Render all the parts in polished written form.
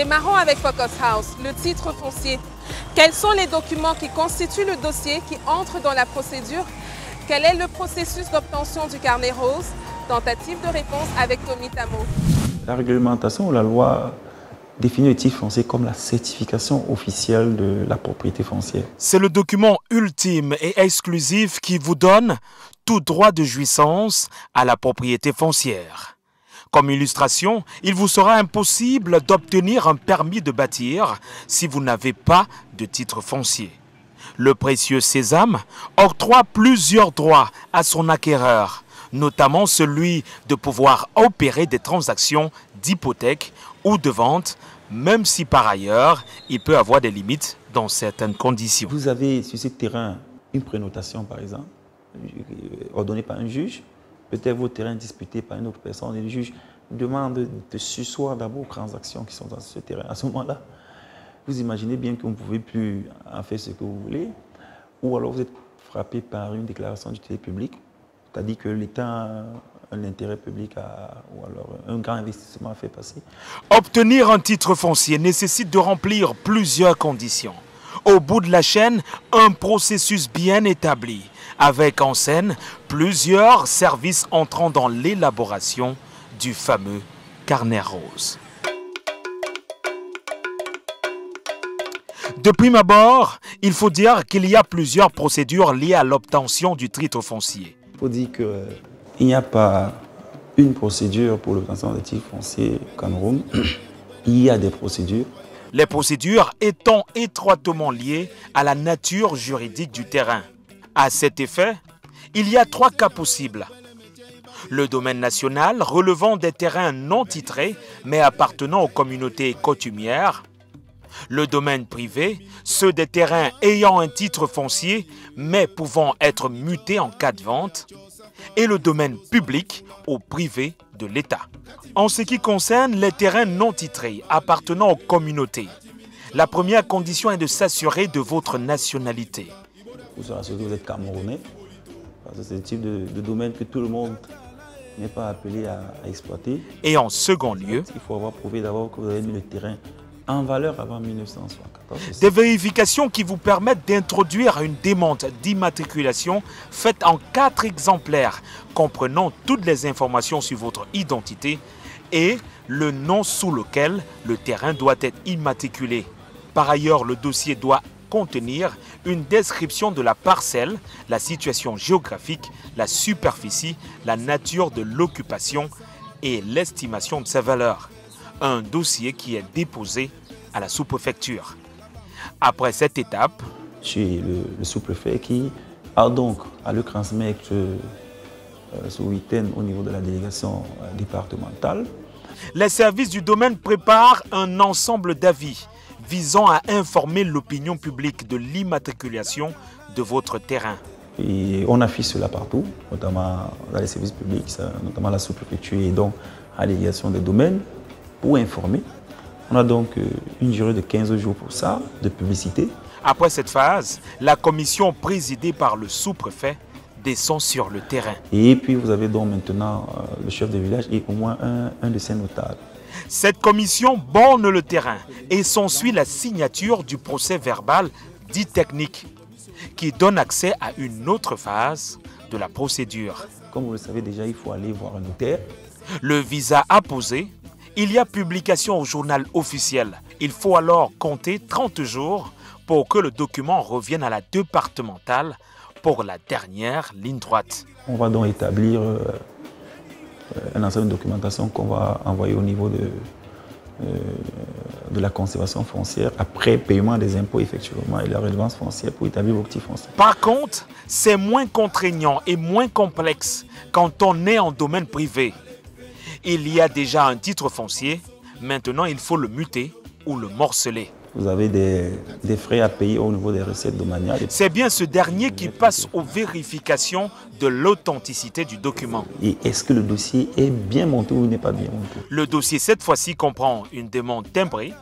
Démarrons avec Focus House, le titre foncier. Quels sont les documents qui constituent le dossier qui entre dans la procédure? Quel est le processus d'obtention du carnet rose? Tentative de réponse avec Tommy Tamo. La réglementation ou la loi définit le titre foncier comme la certification officielle de la propriété foncière. C'est le document ultime et exclusif qui vous donne tout droit de jouissance à la propriété foncière. Comme illustration, il vous sera impossible d'obtenir un permis de bâtir si vous n'avez pas de titre foncier. Le précieux sésame octroie plusieurs droits à son acquéreur, notamment celui de pouvoir opérer des transactions d'hypothèque ou de vente, même si par ailleurs, il peut avoir des limites dans certaines conditions. Vous avez sur ce terrain une prénotation, par exemple, ordonnée par un juge. Peut-être votre terrain disputé par une autre personne et le juge demande de susseoir d'abord aux transactions qui sont dans ce terrain. À ce moment-là, vous imaginez bien que vous ne pouvez plus en faire ce que vous voulez, ou alors vous êtes frappé par une déclaration d'utilité publique, c'est-à-dire que l'État a un intérêt public ou alors un grand investissement à faire passer. Obtenir un titre foncier nécessite de remplir plusieurs conditions. Au bout de la chaîne, un processus bien établi, avec en scène plusieurs services entrant dans l'élaboration du fameux carnet rose. De prime abord, il faut dire qu'il y a plusieurs procédures liées à l'obtention du titre foncier. Il faut dire qu'il n'y a pas une procédure pour l'obtention du titre foncier au Cameroun. Il y a des procédures. Les procédures étant étroitement liées à la nature juridique du terrain. À cet effet, il y a 3 cas possibles. Le domaine national relevant des terrains non titrés mais appartenant aux communautés coutumières. Le domaine privé, ceux des terrains ayant un titre foncier mais pouvant être mutés en cas de vente. Et le domaine public au privé de l'État. En ce qui concerne les terrains non titrés appartenant aux communautés, la première condition est de s'assurer de votre nationalité. Vous serez assuré que vous êtes Camerounais, parce que c'est le type de domaine que tout le monde n'est pas appelé à exploiter. Et en second lieu, il faut avoir prouvé d'abord que vous avez mis le terrain en valeur avant 1974. Des vérifications qui vous permettent d'introduire une demande d'immatriculation faite en 4 exemplaires, comprenant toutes les informations sur votre identité et le nom sous lequel le terrain doit être immatriculé. Par ailleurs, le dossier doit contenir une description de la parcelle, la situation géographique, la superficie, la nature de l'occupation et l'estimation de sa valeur. Un dossier qui est déposé à la sous-préfecture. Après cette étape, c'est le sous-préfet qui a donc à le transmettre ce week-end au niveau de la délégation départementale. Les services du domaine préparent un ensemble d'avis visant à informer l'opinion publique de l'immatriculation de votre terrain. Et on affiche cela partout, notamment dans les services publics, notamment la sous-préfecture et donc à la délégation des domaines, pour informer. On a donc une durée de 15 jours pour ça, de publicité. Après cette phase, la commission présidée par le sous-préfet descend sur le terrain. Et puis vous avez donc maintenant le chef de village et au moins un de ses notables. Cette commission borne le terrain et s'ensuit la signature du procès verbal dit technique, qui donne accès à une autre phase de la procédure. Comme vous le savez déjà, il faut aller voir un notaire. Le visa apposé, il y a publication au journal officiel. Il faut alors compter 30 jours pour que le document revienne à la départementale pour la dernière ligne droite. On va donc établir un ensemble de documentation qu'on va envoyer au niveau de la conservation foncière après paiement des impôts effectivement et la redevance foncière pour établir vos petits fonciers. Par contre, c'est moins contraignant et moins complexe quand on est en domaine privé. Il y a déjà un titre foncier, maintenant il faut le muter ou le morceler. Vous avez des frais à payer au niveau des recettes domaniales. C'est bien ce dernier qui passe aux vérifications de l'authenticité du document. Et est-ce que le dossier est bien monté ou n'est pas bien monté? Le dossier cette fois-ci comprend une demande timbrée,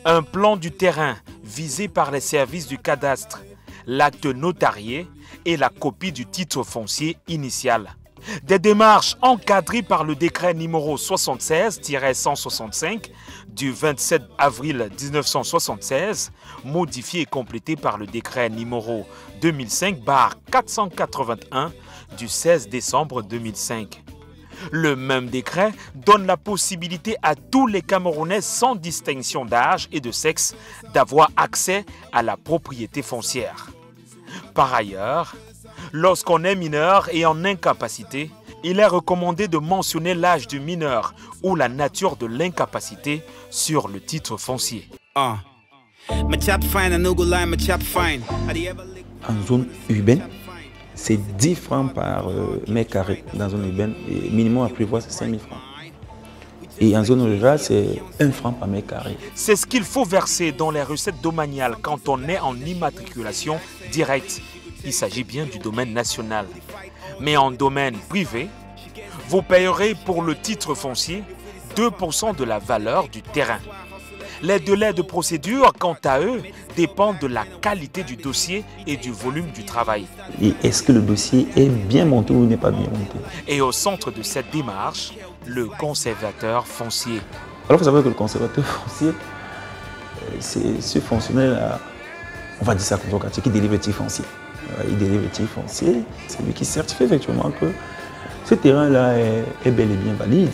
un plan du terrain visé par les services du cadastre, l'acte notarié et la copie du titre foncier initial. Des démarches encadrées par le décret numéro 76-165 du 27 avril 1976, modifié et complété par le décret numéro 2005-481 du 16 décembre 2005. Le même décret donne la possibilité à tous les Camerounais sans distinction d'âge et de sexe d'avoir accès à la propriété foncière. Par ailleurs, lorsqu'on est mineur et en incapacité, il est recommandé de mentionner l'âge du mineur ou la nature de l'incapacité sur le titre foncier. En zone urbaine, c'est 10 francs par mètre carré dans zone urbaine. Et minimum à prévoir, c'est 5 000 francs. Et en zone rurale, c'est 1 franc par mètre carré. C'est ce qu'il faut verser dans les recettes domaniales quand on est en immatriculation directe. Il s'agit bien du domaine national. Mais en domaine privé, vous payerez pour le titre foncier 2% de la valeur du terrain. Les délais de procédure, quant à eux, dépendent de la qualité du dossier et du volume du travail. Et est-ce que le dossier est bien monté ou n'est pas bien monté? Et au centre de cette démarche, le conservateur foncier. Alors vous savez que le conservateur foncier, c'est ce fonctionnaire, on va dire ça comme ça, qui délivre le titre foncier. Il délivre le titre foncier, c'est lui qui certifie effectivement que ce terrain-là est bel et bien valide.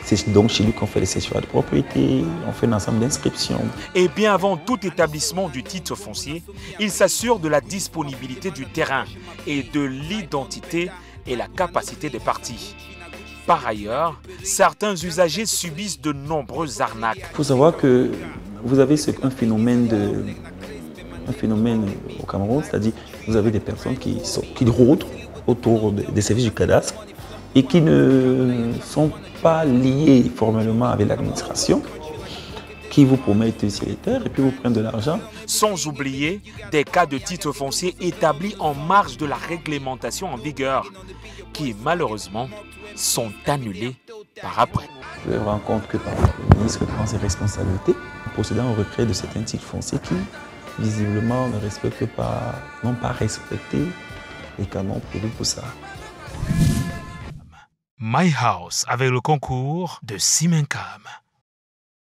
C'est donc chez lui qu'on fait les certificats de propriété, on fait un ensemble d'inscriptions. Et bien avant tout établissement du titre foncier, il s'assure de la disponibilité du terrain et de l'identité et la capacité des parties. Par ailleurs, certains usagers subissent de nombreuses arnaques. Il faut savoir que vous avez un phénomène au Cameroun, c'est-à-dire vous avez des personnes qui rôdent autour des services du cadastre et qui ne sont pas liés formellement avec l'administration, qui vous promettent les terres et puis vous prennent de l'argent. Sans oublier des cas de titres fonciers établis en marge de la réglementation en vigueur, qui malheureusement sont annulés par après. Je me rends compte que le ministre prend ses responsabilités en procédant au retrait de certains titres fonciers qui, visiblement, ne respectent pas, n'ont pas respecté les canons prévus pour ça. My House avec le concours de Simencam.